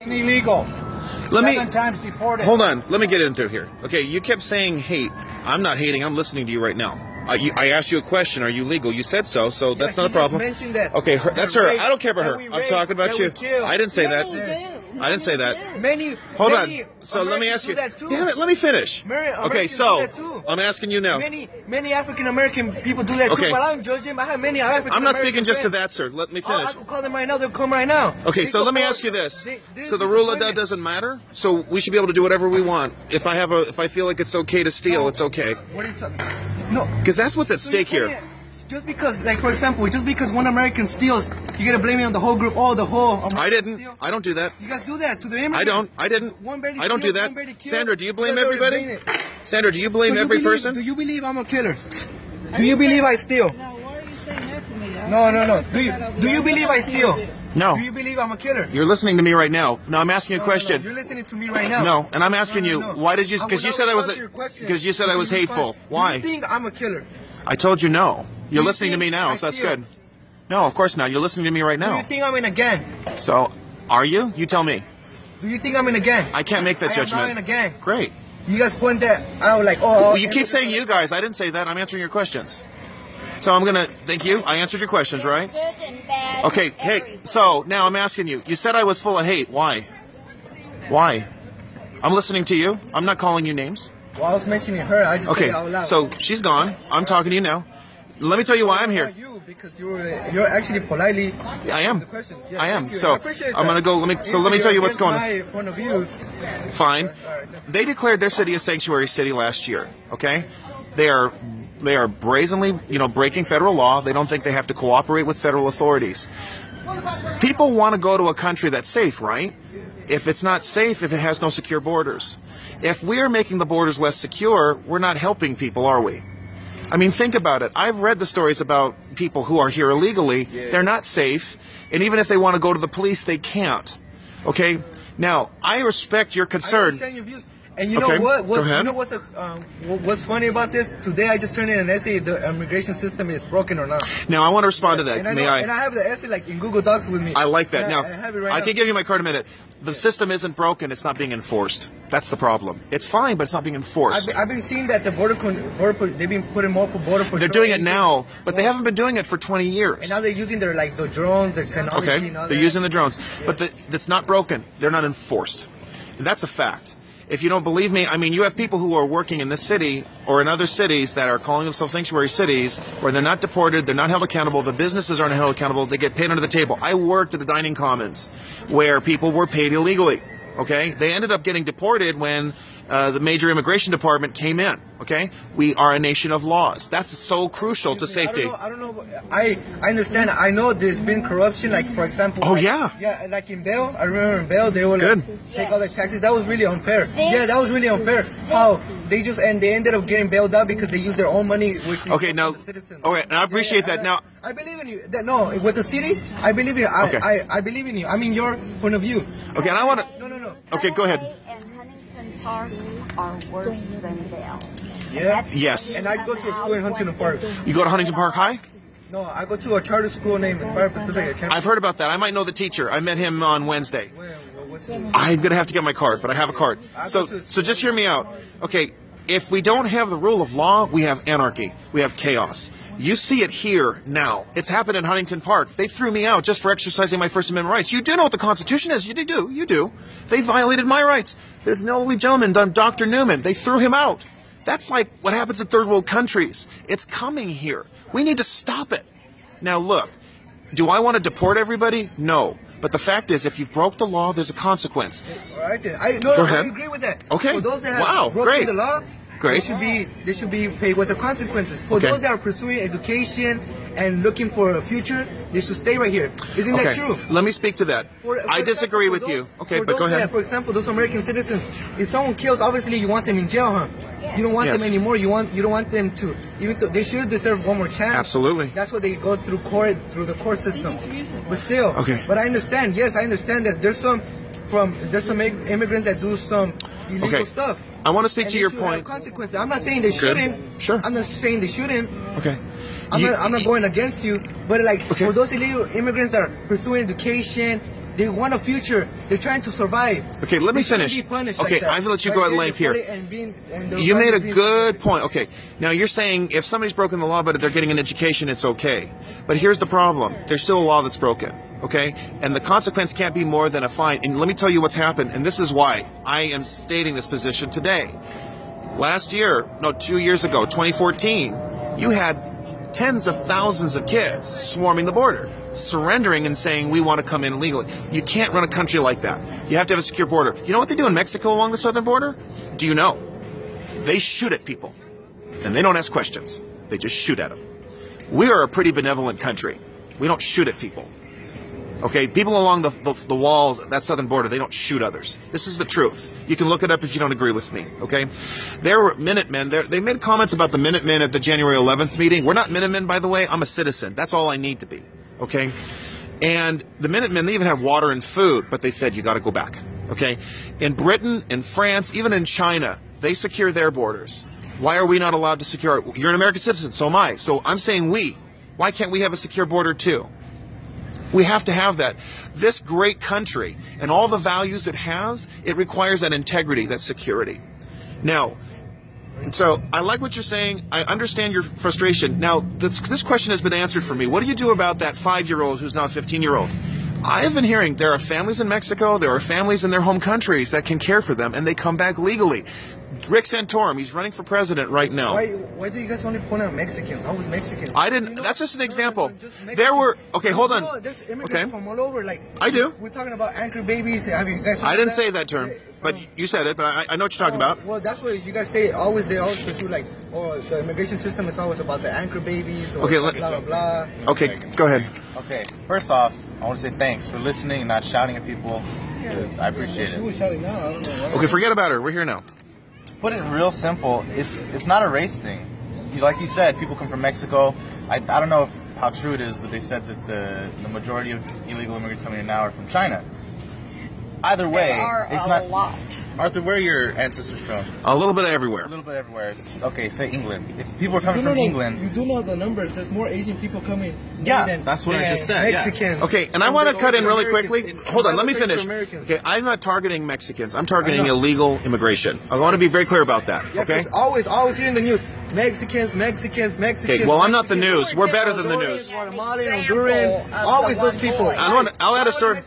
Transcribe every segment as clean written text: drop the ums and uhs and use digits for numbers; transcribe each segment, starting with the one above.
Illegal. Seven times deported. Hold on. Let me get into it here. Okay, you kept saying hate. I'm not hating. I'm listening to you right now. I asked you a question. Are you legal? You said so, so that's not a problem. That okay, that's her. I don't care about her. I'm talking about you. I didn't say that. I didn't say that. Hold on. So let me ask you. Damn it, let me finish. Okay, so I'm asking you now. Many African American people do that too, but I'm judging. I have many African American I'm not speaking just to that, sir. Let me finish. I can call them right now. They'll come right now. Okay, so let me ask you this. So the rule of that doesn't matter? So we should be able to do whatever we want. If I feel like it's okay to steal, it's okay. What are you talking? No, because that's what's at stake here. Just because, like for example, just because one American steals, you gotta blame it on the whole group. Oh, the whole. American I didn't. Steal. I don't do that. You guys do that to the immigrants. I don't. I didn't. I don't do that. Sandra, do you blame everybody? Sandra, do you blame every person? Do you believe I'm a killer? Do you believe I steal? No, why are you saying that to me? No. Do you believe I steal? No. Do you believe I'm a killer? You're listening to me right now. No, I'm asking you a question. You're listening to me right now. No, and I'm asking you, why did you? Because you said I was. Because you said I was hateful. Why? Do you think I'm a killer? I told you no. You're listening to me now, so that's good. No, of course not. You're listening to me right now. Do you think I'm in a gang? So, are you? You tell me. Do you think I'm in a gang? I can't make that judgment. I'm not in a gang. Great. You guys point that out like, oh. Well, you keep saying you guys. I didn't say that. I'm answering your questions. So I'm going to, thank you. I answered your questions, right? Good and bad. Okay, hey, so now I'm asking you. You said I was full of hate. Why? Why? I'm listening to you. I'm not calling you names. Well, I was mentioning her. I just said it out loud. So she's gone. I'm talking to you now. Let me tell you why I'm here. You, because you're actually politely. I am. Yes, I am. So I'm gonna go. Let me tell you what's going on. My point of views. Fine. They declared their city a sanctuary city last year. Okay. They are brazenly, breaking federal law. They don't think they have to cooperate with federal authorities. People want to go to a country that's safe, right? If it's not safe, if it has no secure borders. If we're making the borders less secure, we're not helping people, are we? I mean, think about it. I've read the stories about people who are here illegally. They're not safe. And even if they want to go to the police, they can't. Okay? Now, I respect your concern. I understand your views. And you know what? You know what's funny about this? Today I just turned in an essay if the immigration system is broken or not. Now I want to respond to that. And I have the essay like in Google Docs with me. I like that. Now I can give you my card in a minute. The system isn't broken. It's not being enforced. That's the problem. It's fine, but it's not being enforced. I've been seeing that the border they've been putting multiple border patrol. They're doing it now, but they haven't been doing it for 20 years. And now they're using their the drones, the technology. Okay, and all they're using the drones, but that's not broken. They're not enforced. And that's a fact. If you don't believe me, I mean, you have people who are working in this city or in other cities that are calling themselves sanctuary cities where they're not deported, they're not held accountable, the businesses aren't held accountable, they get paid under the table. I worked at the dining commons where people were paid illegally, okay? They ended up getting deported when the major immigration department came in, okay? We are a nation of laws. That's so crucial to safety. I don't know. I understand. I know there's been corruption, like, for example. Oh, yeah. Yeah, like in Bell. I remember in Bell, they would take all the taxes. That was really unfair. Yeah, that was really unfair. How they ended up getting bailed out because they used their own money, which is the citizens. Okay, and I appreciate that. Now, I believe in you. No, with the city, I believe in you. I believe in you. I mean, your point of view. Okay, and I want to... No. Okay, go ahead. Park are worse than Bell. Yes. And I go to a school in Huntington Park. You go to Huntington Park High? No, I go to a charter school named Inspire Pacific. I've heard about that. I might know the teacher. I met him on Wednesday. I'm going to have to get my card, but I have a card. So just hear me out. Okay, if we don't have the rule of law, we have anarchy. We have chaos. You see it here now. It's happened in Huntington Park. They threw me out just for exercising my First Amendment rights. You do know what the Constitution is. You do. You do. They violated my rights. There's an elderly gentleman, Dr. Newman. They threw him out. That's like what happens in third world countries. It's coming here. We need to stop it. Now, look, do I want to deport everybody? No. But the fact is, if you've broke the law, there's a consequence. All right, then. Go ahead. I agree with that. Okay. For those that have broken the law, they should be paid with the consequences. For those that are pursuing education and looking for a future, they should stay right here. Isn't that true? Let me speak to that. I disagree with you. Okay, but go ahead. For example, those American citizens, if someone kills, obviously you want them in jail, huh? You don't want them anymore. You don't want them to. Even though they should deserve one more chance. Absolutely. That's what they go through the court system. But still. Okay. But I understand. Yes, I understand that there's some immigrants that do some illegal stuff. I want to speak to your point. Consequences. I'm not saying they shouldn't. Sure. I'm not saying they shouldn't. Okay. I'm not going against you, but for those illegal immigrants that are pursuing education They want a future. They're trying to survive. Okay, let me finish. Okay, I've let you go at length here. You made a good point. Okay, now you're saying if somebody's broken the law but they're getting an education, it's okay. But here's the problem. There's still a law that's broken, okay? And the consequence can't be more than a fine. And let me tell you what's happened, and this is why I am stating this position today. Last year, no, 2 years ago, 2014, you had tens of thousands of kids swarming the border, surrendering and saying, we want to come in legally. You can't run a country like that. You have to have a secure border. You know what they do in Mexico along the southern border? Do you know? They shoot at people. And they don't ask questions. They just shoot at them. We are a pretty benevolent country. We don't shoot at people. Okay, people along the walls, that southern border, they don't shoot others. This is the truth. You can look it up if you don't agree with me, okay? There were Minutemen. They made comments about the Minutemen at the January 11th meeting. We're not Minutemen, by the way. I'm a citizen. That's all I need to be, okay? And the Minutemen, they even have water and food, but they said, you got to go back, okay? In Britain, in France, even in China, they secure their borders. Why are we not allowed to secure? You're an American citizen, so am I. So I'm saying we. Why can't we have a secure border too? We have to have that. This great country and all the values it has, it requires that integrity, that security. Now, so I like what you're saying. I understand your frustration. Now, this question has been answered for me. What do you do about that 5-year-old who's now a 15-year-old? I have been hearing there are families in Mexico, there are families in their home countries that can care for them, and they come back legally. Rick Santorum, he's running for president right now. Why do you guys only point out Mexicans? Always Mexicans. I didn't. You know, that's just an example. There were. Okay, hold on. There's immigrants from all over. Like I do. We're talking about anchor babies. Have you guys? I didn't say that term, but you said it. But I know what you're talking about. Well, that's what you guys say. They always pursue like, oh, the immigration system is always about the anchor babies. Or okay. Blah blah blah. Okay, go ahead. Okay. First off, I want to say thanks for listening and not shouting at people. I appreciate it. She was shouting now. I don't know why. Okay, forget about her. We're here now. Put it real simple, it's not a race thing. Like you said, people come from Mexico. I don't know how true it is, but they said that the majority of illegal immigrants coming in now are from China. Either way, it's not a lot. Arthur, where are your ancestors from? A little bit of everywhere. A little bit everywhere. Okay, say England. If people are coming from England, you do know the numbers. There's more Asian people coming. Yeah, that's what I just said. Mexicans. Yeah. Okay, and I want to cut in really quickly. Hold on, let me finish. Okay, I'm not targeting Mexicans. I'm targeting illegal immigration. I want to be very clear about that. Yeah, okay. Always hearing the news. Mexicans. Okay, well, I'm not the news. We're better than the news. Guatemalan, Honduran, always those people. I'll add a story.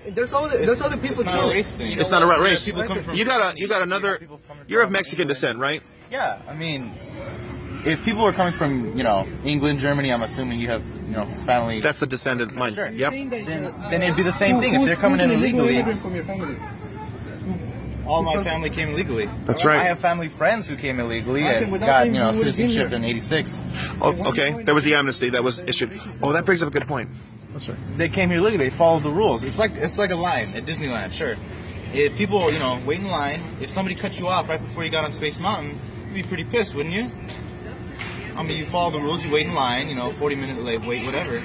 There's other people too. It's not a race. You got another. You're of Mexican descent, right? Yeah, I mean, if people are coming from England, Germany, I'm assuming you have family. That's the descendant line. Sure. Yep. Then it'd be the same thing if they're coming in illegally. From your family? All my family came illegally. That's right. I have family friends who came illegally and got citizenship in '86. Oh, okay. There was the amnesty that was issued. Oh, that brings up a good point. That's right. They came here illegally. They followed the rules. It's like a line at Disneyland. Sure. If people wait in line, if somebody cut you off right before you got on Space Mountain, you'd be pretty pissed, wouldn't you? I mean, you follow the rules. You wait in line. 40-minute wait, whatever.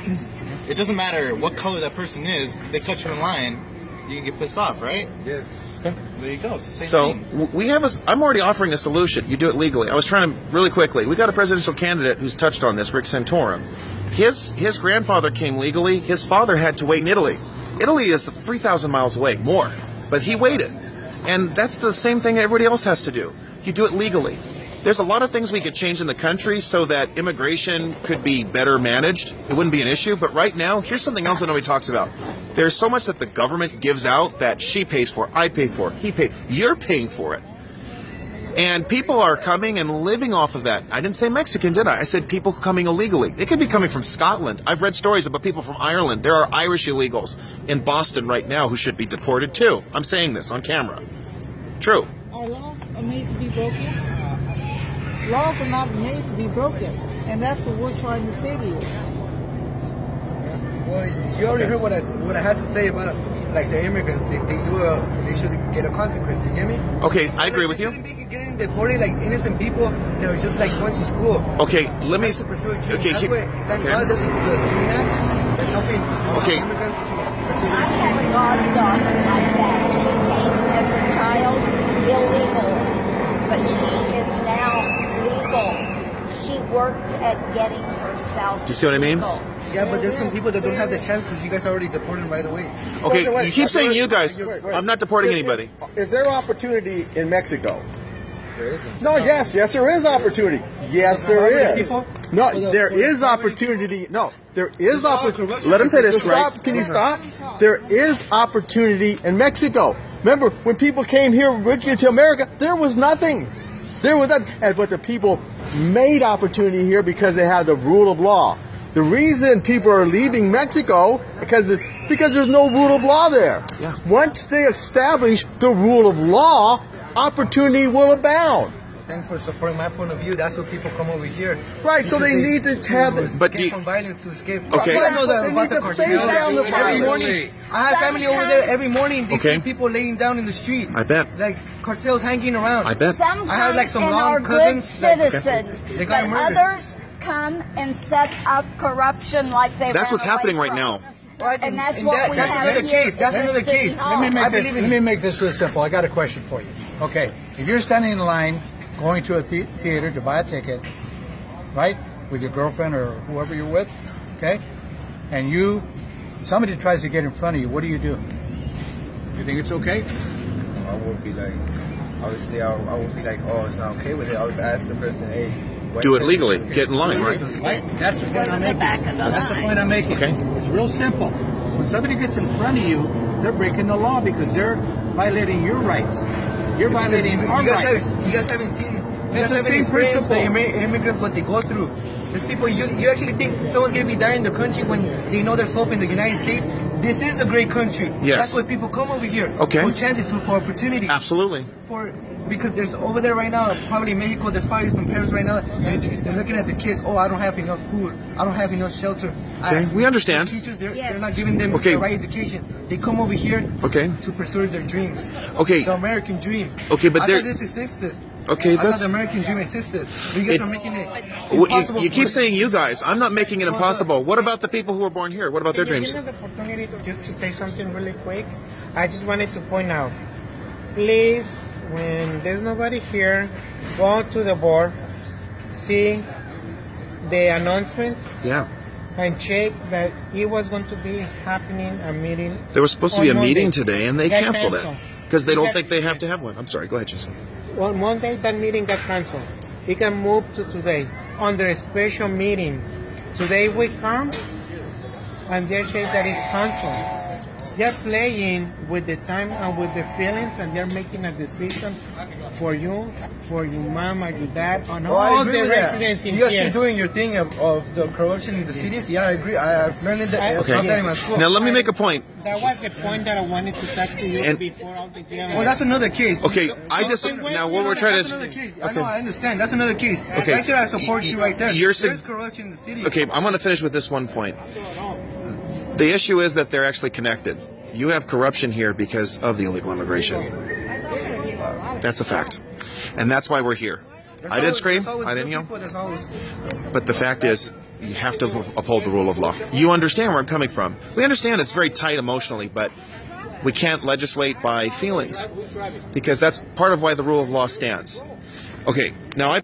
It doesn't matter what color that person is. They cut you in line. You can get pissed off, right? Yeah. Okay. There you go. It's the same thing. We have I'm already offering a solution. You do it legally. I was trying to really quickly. We got a presidential candidate who's touched on this, Rick Santorum. His grandfather came legally. His father had to wait in Italy. Italy is 3,000 miles away, more. But he waited. And that's the same thing everybody else has to do. You do it legally. There's a lot of things we could change in the country so that immigration could be better managed. It wouldn't be an issue. But right now, here's something else that nobody talks about. There's so much that the government gives out that she pays for, I pay for, he pays. You're paying for it. And people are coming and living off of that. I didn't say Mexican, did I? I said people coming illegally. They could be coming from Scotland. I've read stories about people from Ireland. There are Irish illegals in Boston right now who should be deported too. I'm saying this on camera. True. Our laws are made to be broken. Laws are not made to be broken. And that's what we're trying to say to you. Well, you already heard what I had to say about the immigrants. If they do they should get a consequence. You get me? Okay, I agree with you. They shouldn't be getting deported like innocent people that are just going to school. Okay, let me. Okay, thank God there's a Dream Act that's helping immigrants to pursue their I have a goddaughter like that. She came as a child illegally, but she is now legal. She worked at getting herself. Do you see what I mean? legal. Yeah, but there's some people that don't have the chance because you guys already deported them right away. Okay, you keep saying you guys. I'm not deporting anybody. Is there opportunity in Mexico? There isn't. No, yes, there is opportunity. Yes, there is. No, there is opportunity. No, there is opportunity. Let him say this, right? Can you stop? There is opportunity in Mexico. Remember, when people came here originally to America, there was nothing. There was nothing. But the people made opportunity here because they had the rule of law. The reason people are leaving Mexico because there's no rule of law there. Yeah. Once they establish the rule of law, opportunity will abound. Thanks for supporting my point of view. That's what people come over here. Right, so they need to have this. But from violence to escape. Okay. I know that about the cartel. Every morning, I have family over there. Every morning, they see people laying down in the street. I bet. Like cartels hanging around. I bet. Some I have like some come long and are cousins. good citizens, They got but murdered. others come and set up corruption like they That's ran what's happening away right from. now. And that's what we have another here case. That's in another City case. Hall. Let me make this real simple. I got a question for you. Okay, if you're standing in line going to a theater to buy a ticket, right, with your girlfriend or whoever you're with, okay, and somebody tries to get in front of you, what do? You think it's okay? I would be like, obviously, I would be like, oh, it's not okay with it. I would ask the person, hey. Do it legally. Get in line, right? Right. That's the point I'm making. That's the point I'm making. Okay. It's real simple. When somebody gets in front of you, they're breaking the law because they're violating your rights. You're violating our rights. You guys haven't seen. It's the same principle. The immigrants, what they go through. There's people. You actually think someone's gonna be dying in their country when they know there's hope in the United States? This is a great country. Yes. That's why people come over here. Okay. For chances, for opportunities. Absolutely. Because there's over there right now, probably in Mexico, there's probably some parents right now, they're looking at the kids, oh, I don't have enough food, I don't have enough shelter. Okay, we understand. The teachers, they're not giving them the right education. They come over here to pursue their dreams. Okay. The American dream. Okay, but I thought this existed. Okay, I thought the American dream existed. You guys are making it impossible. You keep saying you guys. I'm not making it impossible. What about the people who were born here? What about their dreams? Give me the opportunity just to say something really quick. I just wanted to point out, please, when there's nobody here, go to the board, see the announcements, and check that it was going to be happening a meeting. There was supposed to be a meeting today, and they Got canceled it because they don't think they have to have one. I'm sorry. Go ahead, Jason. On Monday, that meeting got canceled. It can move to today under a special meeting. Today we come, and they say that it's canceled. They're playing with the time and with the feelings, and they're making a decision for you, for your mom or your dad, on all the residents in here. You guys keep doing your thing of the corruption in the cities. Yeah, I agree. I've learned that in my school. Now let me make a point. That was the point that I wanted to talk to you before all the jail. Well, that's another case. Okay, now what we're trying to. That's another case. I know, I understand. That's another case. Okay. Right there, I support you right there. There's corruption in the city. Okay, I'm going to finish with this one point. The issue is that they're actually connected. You have corruption here because of the illegal immigration. That's a fact. And that's why we're here. I didn't scream. I didn't yell. But the fact is, you have to uphold the rule of law. You understand where I'm coming from. We understand it's very tight emotionally, but we can't legislate by feelings because that's part of why the rule of law stands. Okay, now